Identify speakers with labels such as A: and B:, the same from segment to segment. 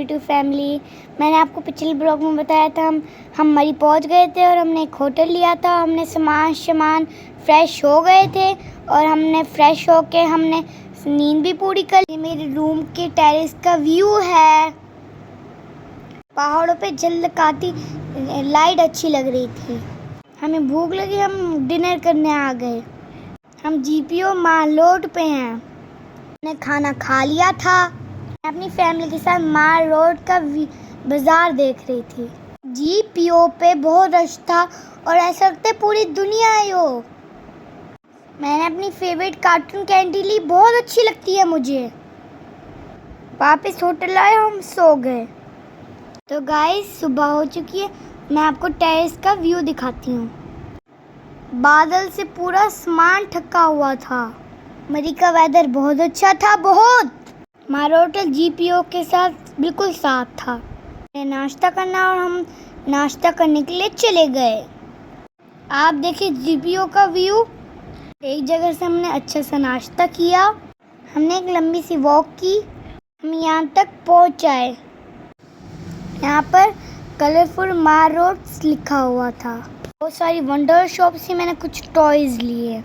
A: YouTube family. मैंने आपको पिछले ब्लॉग में बताया था हम मरी पहुंच गए थे और हमने एक होटल लिया था। हमने सामान फ्रेश हो गए थे और हमने फ्रेश होके हमने नींद भी पूरी कर ली। मेरे रूम के टेरेस का व्यू है। पहाड़ों पे झलकाती लाइट अच्छी लग रही थी। हमें भूख लगी, हम डिनर करने आ गए। हम जीपीओ माल रोड पे हैं। हमने खाना खा लिया था। मैं अपनी फैमिली के साथ माल रोड का बाजार देख रही थी। जीपीओ पे बहुत रश था और ऐसा लगता है पूरी दुनिया आई हो। मैंने अपनी फेवरेट कार्टून कैंडी ली, बहुत अच्छी लगती है मुझे। वापस होटल आए, हम सो गए। तो गाइस सुबह हो चुकी है। मैं आपको टेरेस का व्यू दिखाती हूँ। बादल से पूरा आसमान ढका हुआ था। मरी का वेदर बहुत अच्छा था, बहुत। हमारा होटल जीपीओ के साथ बिल्कुल साथ था। नाश्ता करना और हम नाश्ता करने के लिए चले गए। आप देखिए जीपीओ का व्यू। एक जगह से हमने अच्छा सा नाश्ता किया। हमने एक लंबी सी वॉक की। हम यहाँ तक पहुँच आए। यहाँ पर कलरफुल मार रोड्स लिखा हुआ था। बहुत सारी वंडर शॉप से मैंने कुछ टॉयज लिए।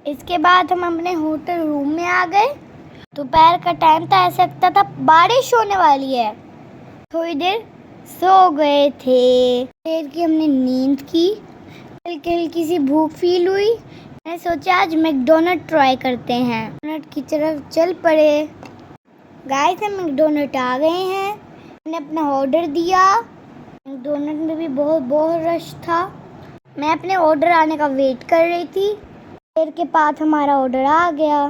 A: इसके बाद हम अपने होटल रूम में आ गए। दोपहर का टाइम था, ऐसा लगता था बारिश होने वाली है। थोड़ी देर सो गए थे। देर की हमने नींद की। हल्की सी भूख फील हुई। मैंने सोचा आज मैकडोनल्ड ट्राई करते हैं। मैकडोनल्ड की तरफ चल पड़े। गाइस हम मैकडोनल्ड आ गए हैं। मैंने अपना ऑर्डर दिया। मैकडोनल्ड में भी बहुत रश था। मैं अपने ऑर्डर आने का वेट कर रही थी। देर के बाद हमारा ऑर्डर आ गया।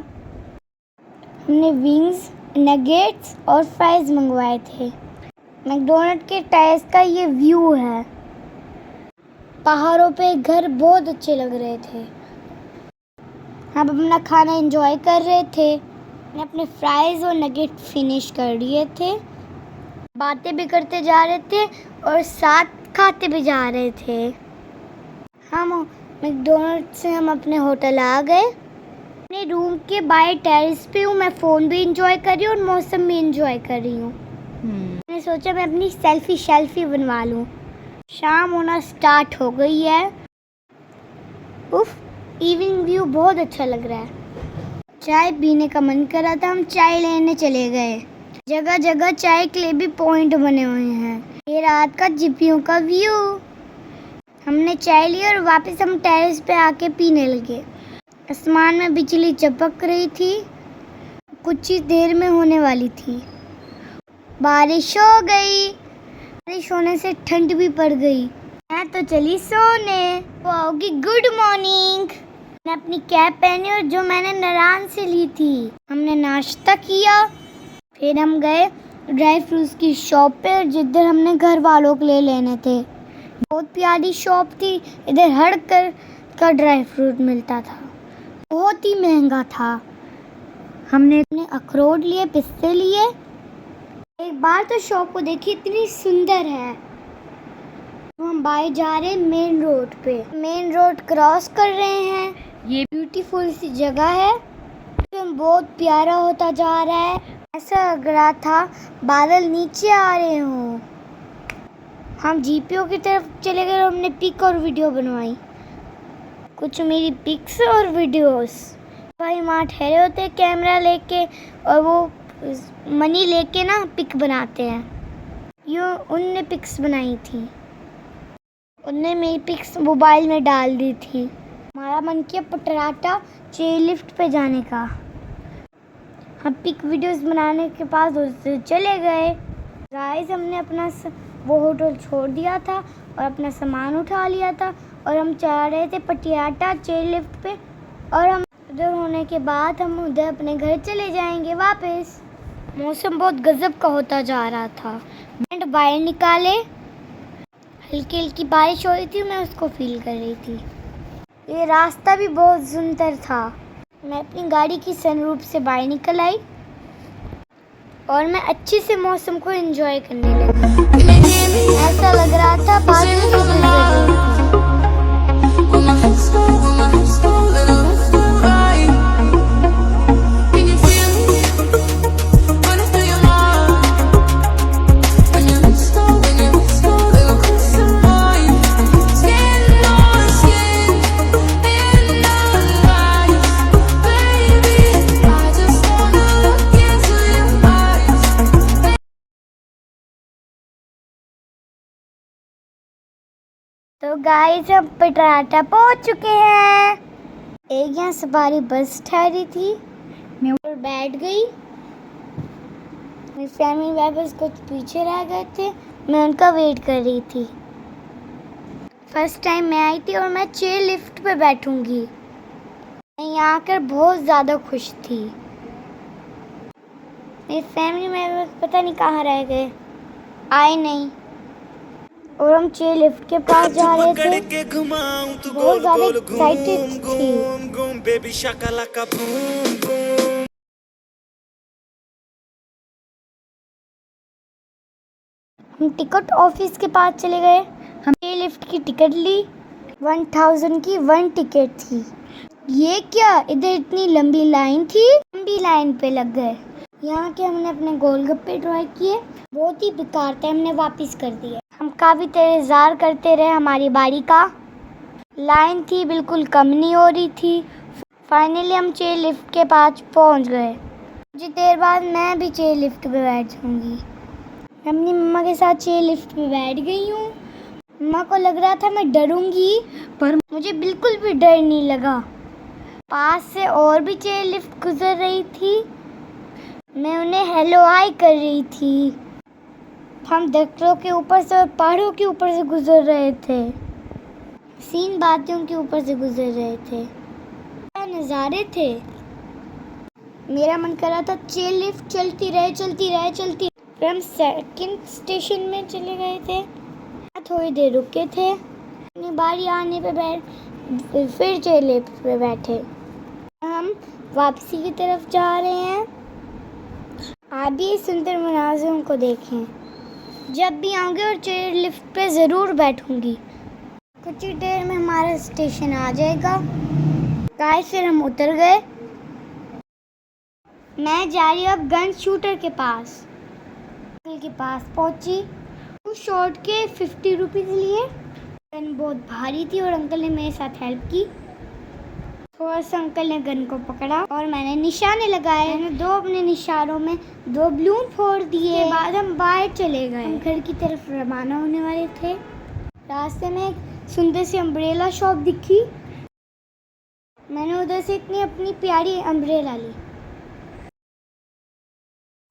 A: हमने विंग्स, नगेट्स और फ्राइज मंगवाए थे। मैकडोनल्ड के टेरेस का ये व्यू है। पहाड़ों पे घर बहुत अच्छे लग रहे थे। हम अपना खाना एंजॉय कर रहे थे। मैंने अपने फ्राइज और नगेट फिनिश कर लिए थे। बातें भी करते जा रहे थे और साथ खाते भी जा रहे थे। हम मैकडोनल्ड से हम अपने होटल आ गए। अपने रूम के बाहर टेरेस पे हूँ। मैं फ़ोन भी इंजॉय कर रही हूँ और मौसम भी इंजॉय कर रही हूँ। मैंने सोचा मैं अपनी सेल्फी बनवा लूँ। शाम होना स्टार्ट हो गई है। उफ, इवनिंग व्यू बहुत अच्छा लग रहा है। चाय पीने का मन कर रहा था, हम चाय लेने चले गए। जगह जगह चाय के लिए भी पॉइंट बने हुए हैं। ये रात का जीपीओ का व्यू। हमने चाय ली और वापस हम टेरेस पे आके पीने लगे। आसमान में बिजली चमक रही थी। कुछ ही देर में होने वाली थी। बारिश हो गई। बारिश होने से ठंड भी पड़ गई। मैं तो चली सोने। वो होगी गुड मॉर्निंग। मैंने अपनी कैप पहनी और जो मैंने नारायण से ली थी। हमने नाश्ता किया। फिर हम गए ड्राई फ्रूट्स की शॉप पे, जिधर हमने घर वालों के लिए लेने थे। बहुत प्यारी शॉप थी। इधर हर कर का ड्राई फ्रूट मिलता था। बहुत ही महंगा था। हमने अखरोट लिए, पिस्ते लिए। एक बार तो शॉप को देखी, इतनी सुंदर है। तो हम बाहर जा रहे हैं मेन रोड पे। मेन रोड क्रॉस कर रहे हैं। ये ब्यूटीफुल सी जगह है। बहुत प्यारा होता जा रहा है। ऐसा लग रहा था बादल नीचे आ रहे हों। हम जीपीओ की तरफ चले गए और हमने पिक और वीडियो बनवाई। कुछ मेरी पिक्स और वीडियोस। भाई वहाँ ठहरे होते हैं कैमरा लेके और वो मनी लेके ना पिक बनाते हैं। यूँ उनने पिक्स बनाई थी। उनने मेरी पिक्स मोबाइल में डाल दी थी। हमारा मन किया पटराटा चेयर लिफ्ट पे जाने का। हम पिक वीडियोस बनाने के पास उधर चले गए। गाइस हमने अपना वो होटल छोड़ दिया था और अपना सामान उठा लिया था और हम जा रहे थे पटियाटा चेयर लिफ्ट पे। और हम उधर होने के बाद हम उधर अपने घर चले जाएंगे वापस। मौसम बहुत गजब का होता जा रहा था। बैंड बाहर निकाले। हल्की हल्की बारिश हो रही थी, मैं उसको फील कर रही थी। ये रास्ता भी बहुत सुंदर था। मैं अपनी गाड़ी की सनरूफ से बाहर निकल आई और मैं अच्छे से मौसम को एंजॉय करने लगी। ऐसा लग रहा था बादल से गुजर रही थी। तो गाइस हम पटराटा पहुंच चुके हैं। एक यहाँ सवारी बस ठहरी थी, मैं ऊपर बैठ गई। मेरी फैमिली मेंबर्स कुछ पीछे रह गए थे, मैं उनका वेट कर रही थी। फर्स्ट टाइम मैं आई थी और मैं चेयर लिफ्ट पे बैठूंगी। मैं यहाँ आकर बहुत ज़्यादा खुश थी। मेरी फैमिली मेंबर्स पता नहीं कहाँ रह गए, आए नहीं। और हम चेयर लिफ्ट के पास जा रहे थे, बहुत ज़्यादा एक्साइटेड थी। हम टिकट ऑफिस के पास चले गए। हम चेयर लिफ्ट की टिकट ली। 1000 की 1 टिकट थी। ये क्या, इधर इतनी लंबी लाइन थी। लंबी लाइन पे लग गए। यहाँ के हमने अपने गोलगप्पे ट्राई किए, बहुत ही बेकार थे, हमने वापस कर दिए। हम काफ़ी इंतज़ार करते रहे हमारी बारी का। लाइन थी बिल्कुल कम नहीं हो रही थी। फाइनली हम चेयर लिफ्ट के पास पहुँच गए। कुछ देर बाद मैं भी चेयर लिफ्ट पे बैठ जाऊँगी। मैं अपनी मम्मा के साथ चेयर लिफ्ट पे बैठ गई हूँ। मम्मा को लग रहा था मैं डरूंगी, पर मुझे बिल्कुल भी डर नहीं लगा। पास से और भी चेयर लिफ्ट गुजर रही थी, मैं उन्हें हेलो हाय कर रही थी। हम दरख्तों के ऊपर से और पहाड़ों के ऊपर से गुजर रहे थे, सीन बातियों के ऊपर से गुजर रहे थे। क्या नज़ारे थे। मेरा मन कर रहा था चेयर लिफ्ट चलती रहे चलती रहे चलती। फिर हम सेकंड स्टेशन में चले गए थे, थोड़ी देर रुके थे। अपनी बारी आने पे फिर चेयर लिफ्ट पे बैठे। हम वापसी की तरफ जा रहे हैं। आप भी इस सुंदर मनाज़रों को देखें। जब भी आऊँगी और चेयर लिफ्ट पे ज़रूर बैठूँगी। कुछ ही देर में हमारा स्टेशन आ जाएगा। गाइस फिर हम उतर गए। मैं जा रही हूँ अब गन शूटर के पास। अंकल के पास पहुँची, उस शॉट के 50 रुपीज़ लिए। गन बहुत भारी थी और अंकल ने मेरे साथ हेल्प की। थोड़ा सा अंकल ने गन को पकड़ा और मैंने निशाने लगाए। मैंने अपने निशानों में 2 बलून फोड़ दिए। के बाद हम बाहर चले गए। हम घर की तरफ रवाना होने वाले थे। रास्ते में एक सुंदर सी अम्ब्रेला शॉप दिखी। मैंने उधर से अपनी प्यारी अम्ब्रेला ली।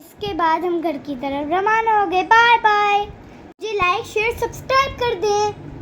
A: इसके बाद हम घर की तरफ रवाना हो गए। Bye bye. मुझे लाइक शेयर सब्सक्राइब कर दें।